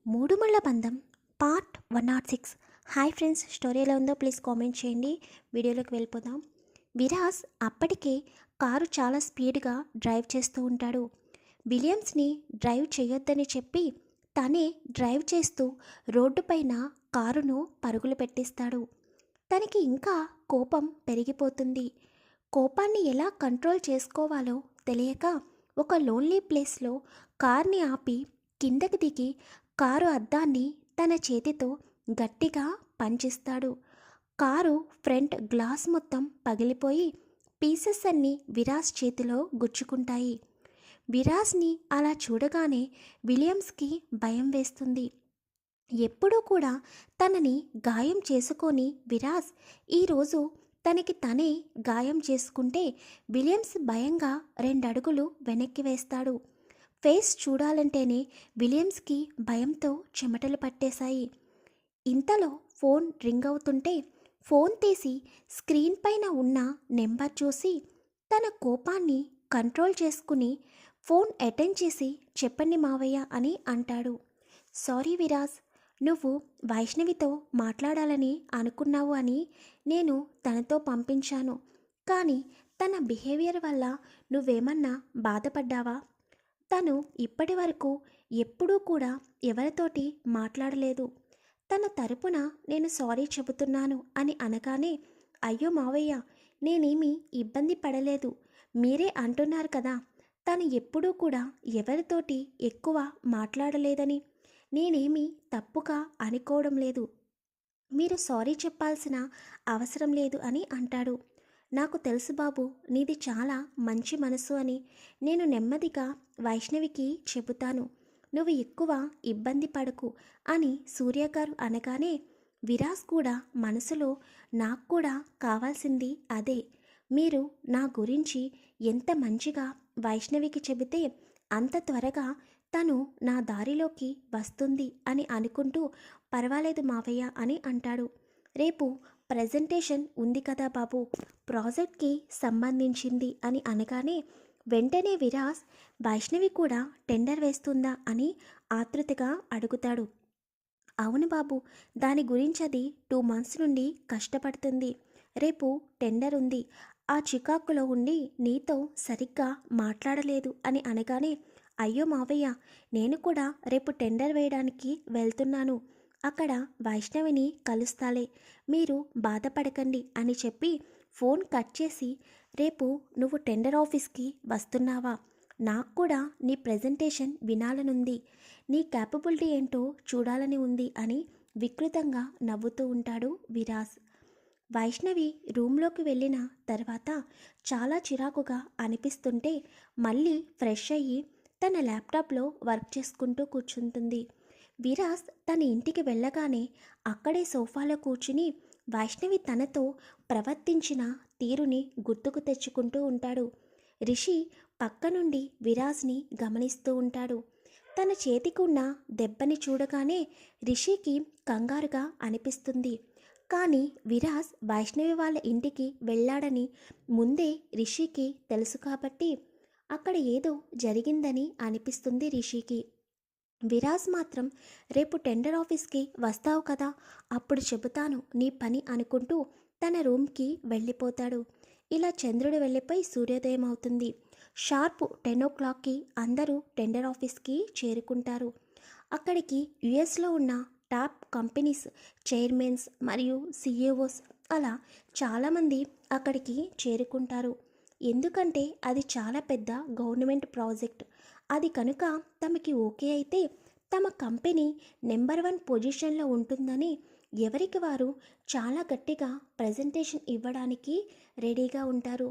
మూడు ముళ్ళ బంధం పార్ట్ 106. హాయ్ ఫ్రెండ్స్, స్టోరీ ఎలా ఉందో ప్లీజ్ కామెంట్ చేయండి. వీడియోలోకి వెళ్ళిపోదాం. విరాజ్ అప్పటికే కారు చాలా స్పీడ్గా డ్రైవ్ చేస్తూ ఉంటాడు. విలియమ్స్ని డ్రైవ్ చేయొద్దని చెప్పి తనే డ్రైవ్ చేస్తూ రోడ్డుపైన కారును పరుగులు పెట్టిస్తాడు. తనకి ఇంకా కోపం పెరిగిపోతుంది. కోపాన్ని ఎలా కంట్రోల్ చేసుకోవాలో తెలియక ఒక లోన్లీ ప్లేస్లో కార్ని ఆపి కిందకి దిగి కారు అద్దాన్ని తన చేతితో గట్టిగా పంచిస్తాడు. కారు ఫ్రంట్ గ్లాస్ మొత్తం పగిలిపోయి పీసెస్ అన్నీ విరాజ్ చేతిలో గుచ్చుకుంటాయి. విరాజ్ని అలా చూడగానే విలియమ్స్కి భయం వేస్తుంది. ఎప్పుడూ కూడా తనని గాయం చేసుకొని విరాజ్ ఈరోజు తనకి తనే గాయం చేసుకుంటే విలియమ్స్ భయంగా 2 అడుగులు వెనక్కి వేస్తాడు. ఫేస్ చూడాలంటేనే విలియమ్స్కి భయంతో చెమటలు పట్టేశాయి. ఇంతలో ఫోన్ రింగ్ అవుతుంటే ఫోన్ తీసి స్క్రీన్ పైన ఉన్న నెంబర్ చూసి తన కోపాన్ని కంట్రోల్ చేసుకుని ఫోన్ అటెండ్ చేసి చెప్పండి మావయ్య అని అంటాడు. సారీ విరాజ్, నువ్వు వైష్ణవితో మాట్లాడాలని అనుకున్నావు అని నేను తనతో పంపించాను. కానీ తన బిహేవియర్ వల్ల నువ్వేమన్నా బాధపడ్డావా? తను ఇప్పటి వరకు ఎప్పుడూ కూడా ఎవరితోటి మాట్లాడలేదు. తన తరపున నేను సారీ చెబుతున్నాను అని అనగానే, అయ్యో మావయ్య, నేనేమీ ఇబ్బంది పడలేదు. మీరే అంటున్నారు కదా తను ఎప్పుడూ కూడా ఎవరితోటి ఎక్కువ మాట్లాడలేదని. నేనేమీ తప్పుగా అనుకోవడం లేదు. మీరు సారీ చెప్పాల్సిన అవసరం లేదు అని అంటాడు. నాకు తెలుసు బాబు, నీది చాలా మంచి మనసు అని. నేను నెమ్మదిగా వైష్ణవికి చెబుతాను. నువ్వు ఎక్కువ ఇబ్బంది పడకు అని సూర్య గారు అనగానే విరాజ్ కూడా మనసులో నాకు కూడా కావాల్సింది అదే. మీరు నా గురించి ఎంత మంచిగా వైష్ణవికి చెబితే అంత త్వరగా తను నా దారిలోకి వస్తుంది అని అనుకుంటూ పర్వాలేదు మావయ్య అని అంటాడు. రేపు ప్రజెంటేషన్ ఉంది కదా బాబు, ప్రాజెక్ట్కి సంబంధించింది అని అనగానే వెంటనే విరాజ్ వైష్ణవి కూడా టెండర్ వేస్తుందా అని ఆతృతగా అడుగుతాడు. అవును బాబు, దాని గురించి అది 2 months నుండి కష్టపడుతుంది. రేపు టెండర్ ఉంది. ఆ చికాకులో ఉండి నీతో సరిగ్గా మాట్లాడలేదు అని అనగానే, అయ్యో మావయ్య, నేను కూడా రేపు టెండర్ వేయడానికి వెళ్తున్నాను. అక్కడ వైష్ణవిని కలుస్తాలే, మీరు బాధపడకండి అని చెప్పి ఫోన్ కట్ చేసి, రేపు నువ్వు టెండర్ ఆఫీస్కి వస్తున్నావా? నాకు కూడా నీ ప్రెజెంటేషన్ వినాలనుంది. నీ క్యాపబిలిటీ ఏంటో చూడాలని ఉంది అని వికృతంగా నవ్వుతూ ఉంటాడు విరాజ్. వైష్ణవి రూమ్లోకి వెళ్ళిన తర్వాత చాలా చిరాకుగా అనిపిస్తుంటే మళ్ళీ ఫ్రెష్ అయ్యి తన ల్యాప్టాప్లో వర్క్ చేసుకుంటూ కూర్చుంటుంది. విరాజ్ తన ఇంటికి వెళ్ళగానే అక్కడే సోఫాలో కూర్చుని వైష్ణవి తనతో ప్రవర్తించిన తీరుని గుర్తుకు తెచ్చుకుంటూ ఉంటాడు. రిషి పక్క నుండి విరాజ్ని గమనిస్తూ ఉంటాడు. తన చేతికున్న దెబ్బని చూడగానే రిషికి కంగారుగా అనిపిస్తుంది. కానీ విరాజ్ వైష్ణవి వాళ్ళ ఇంటికి వెళ్ళాడని ముందే రిషికి తెలుసు కాబట్టి అక్కడ ఏదో జరిగిందని అనిపిస్తుంది రిషికి. విరాజ్ మాత్రం రేపు టెండర్ ఆఫీస్కి వస్తావు కదా, అప్పుడు చెబుతాను నీ పని అనుకుంటూ తన రూమ్కి వెళ్ళిపోతాడు. ఇలా చంద్రుడు వెళ్ళిపోయి సూర్యోదయం అవుతుంది. షార్ప్ 10 o'clockకి అందరూ టెండర్ ఆఫీస్కి చేరుకుంటారు. అక్కడికి యుఎస్లో ఉన్న టాప్ కంపెనీస్ చైర్మన్స్ మరియు సిఇఓస్ అలా చాలామంది అక్కడికి చేరుకుంటారు. ఎందుకంటే అది చాలా పెద్ద గవర్నమెంట్ ప్రాజెక్ట్. అది కనుక తమకి ఓకే అయితే తమ కంపెనీ నెంబర్ 1 పొజిషన్లో ఉంటుందని ఎవరికి వారు చాలా గట్టిగా ప్రజెంటేషన్ ఇవ్వడానికి రెడీగా ఉంటారు.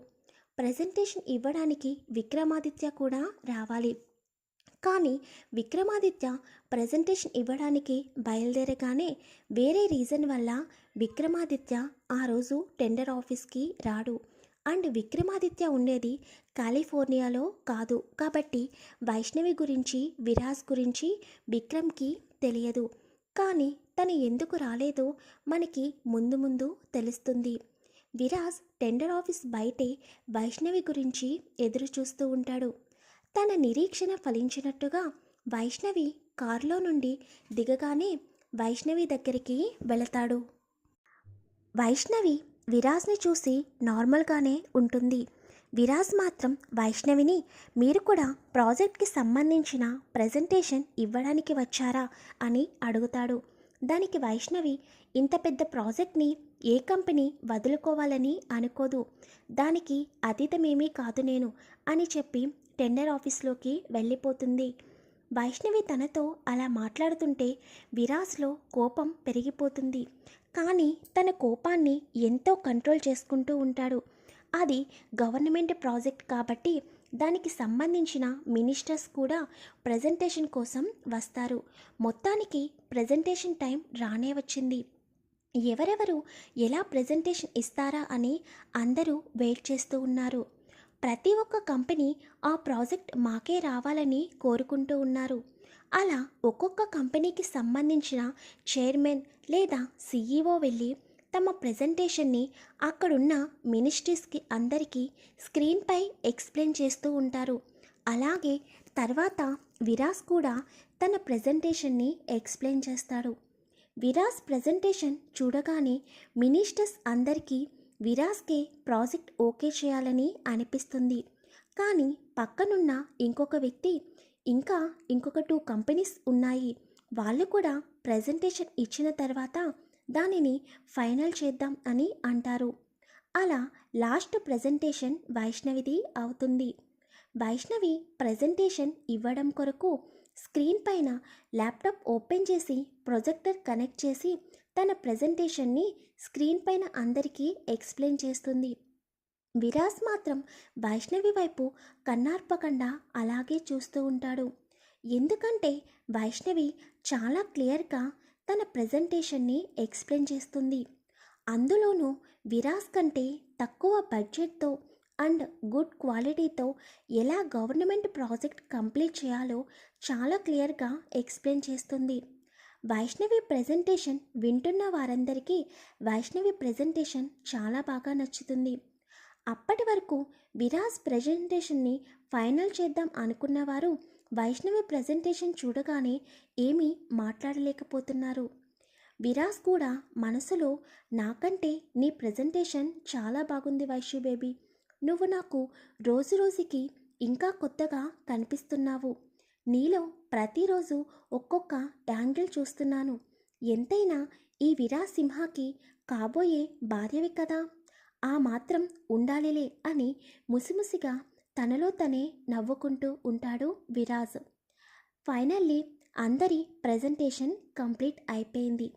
ప్రజెంటేషన్ ఇవ్వడానికి విక్రమాదిత్య కూడా రావాలి. కానీ విక్రమాదిత్య ప్రజెంటేషన్ ఇవ్వడానికి బయలుదేరగానే వేరే రీజన్ వల్ల విక్రమాదిత్య ఆ రోజు టెండర్ ఆఫీస్కి రాడు. అండ్ విక్రమాదిత్య ఉండేది కాలిఫోర్నియాలో కాదు కాబట్టి వైష్ణవి గురించి విరాజ్ గురించి విక్రమ్కి తెలియదు. కానీ తను ఎందుకు రాలేదో మనకి ముందు ముందు తెలుస్తుంది. విరాజ్ టెండర్ ఆఫీస్ బయటే వైష్ణవి గురించి ఎదురు చూస్తూ ఉంటాడు. తన నిరీక్షణ ఫలించినట్టుగా వైష్ణవి కారులో నుండి దిగగానే వైష్ణవి దగ్గరికి వెళతాడు. వైష్ణవి విరాజ్ని చూసి నార్మల్గానే ఉంటుంది. విరాజ్ మాత్రం వైష్ణవిని, మీరు కూడా ప్రాజెక్ట్కి సంబంధించిన ప్రజెంటేషన్ ఇవ్వడానికి వచ్చారా అని అడుగుతాడు. దానికి వైష్ణవి, ఇంత పెద్ద ప్రాజెక్ట్ని ఏ కంపెనీ వదులుకోవాలని అనుకోదు, దానికి అతీతమేమీ కాదు నేను అని చెప్పి టెండర్ ఆఫీస్లోకి వెళ్ళిపోతుంది. వైష్ణవి తనతో అలా మాట్లాడుతుంటే విరాజ్లో కోపం పెరిగిపోతుంది. కానీ తన కోపాన్ని ఎంతో కంట్రోల్ చేసుకుంటూ ఉంటాడు. అది గవర్నమెంట్ ప్రాజెక్ట్ కాబట్టి దానికి సంబంధించిన మినిస్టర్స్ కూడా ప్రజెంటేషన్ కోసం వస్తారు. మొత్తానికి ప్రజెంటేషన్ టైం రానే వచ్చింది. ఎవరెవరు ఎలా ప్రజెంటేషన్ ఇస్తారా అని అందరూ వెయిట్ చేస్తూ ఉన్నారు. ప్రతి ఒక్క కంపెనీ ఆ ప్రాజెక్ట్ మాకే రావాలని కోరుకుంటూ ఉన్నారు. అలా ఒక్కొక్క కంపెనీకి సంబంధించిన చైర్మన్ లేదా సీఈఓ వెళ్ళి తమ ప్రజెంటేషన్ని అక్కడున్న మినిస్ట్రీస్కి అందరికీ స్క్రీన్పై ఎక్స్ప్లెయిన్ చేస్తూ ఉంటారు. అలాగే తర్వాత విరాజ్ కూడా తన ప్రజెంటేషన్ని ఎక్స్ప్లెయిన్ చేస్తాడు. విరాజ్ ప్రజెంటేషన్ చూడగానే మినిస్టర్స్ అందరికీ విరాజ్కే ప్రాజెక్ట్ ఓకే చేయాలని అనిపిస్తుంది. కానీ పక్కనున్న ఇంకొక వ్యక్తి, ఇంకా ఇంకొక 2 కంపెనీస్ ఉన్నాయి, వాళ్ళు కూడా ప్రజెంటేషన్ ఇచ్చిన తర్వాత దానిని ఫైనల్ చేద్దాం అని అంటారు. అలా లాస్ట్ ప్రజెంటేషన్ వైష్ణవిది అవుతుంది. వైష్ణవి ప్రజెంటేషన్ ఇవ్వడం కొరకు స్క్రీన్ పైన ల్యాప్టాప్ ఓపెన్ చేసి ప్రొజెక్టర్ కనెక్ట్ చేసి తన ప్రజెంటేషన్ని స్క్రీన్ పైన అందరికీ ఎక్స్ప్లెయిన్ చేస్తుంది. విరాజ్ మాత్రం వైష్ణవి వైపు కన్నార్పకుండా అలాగే చూస్తూ ఉంటాడు. ఎందుకంటే వైష్ణవి చాలా క్లియర్గా తన ప్రజెంటేషన్ని ఎక్స్ప్లెయిన్ చేస్తుంది. అందులోనూ విరాజ్ కంటే తక్కువ బడ్జెట్తో అండ్ గుడ్ క్వాలిటీతో ఎలా గవర్నమెంట్ ప్రాజెక్ట్ కంప్లీట్ చేయాలో చాలా క్లియర్గా ఎక్స్ప్లెయిన్ చేస్తుంది. వైష్ణవి ప్రజెంటేషన్ వింటున్న వారందరికీ వైష్ణవి ప్రజెంటేషన్ చాలా బాగా నచ్చుతుంది. అప్పటి వరకు విరాజ్ ప్రజెంటేషన్ని ఫైనల్ చేద్దాం అనుకున్నవారు వైష్ణవి ప్రజెంటేషన్ చూడగానే ఏమీ మాట్లాడలేకపోతున్నారు. విరాజ్ కూడా మనసులో, నాకంటే నీ ప్రజెంటేషన్ చాలా బాగుంది వైష్ణవి బేబీ, నువ్వు నాకు రోజు రోజుకి ఇంకా కొత్తగా కనిపిస్తున్నావు, నీలో ప్రతిరోజు ఒక్కొక్క యాంగిల్ చూస్తున్నాను, ఎంతైనా ఈ విరాజ్ సింహాకి కాబోయే భార్యవి కదా, ఆ మాత్రం ఉండాలిలే అని ముసిముసిగా తనలో తనే నవ్వుకుంటూ ఉంటాడు విరాజ్. ఫైనల్లీ అందరి ప్రజెంటేషన్ కంప్లీట్ అయిపోయింది.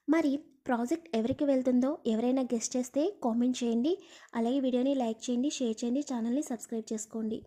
మరి ప్రాజెక్ట్ ఎవరికి వెళ్తుందో ఎవరైనా గెస్ట్ చేస్తే కామెంట్ చేయండి. అలాగే వీడియోని లైక్ చేయండి, షేర్ చేయండి, ఛానల్ని సబ్స్క్రైబ్ చేసుకోండి.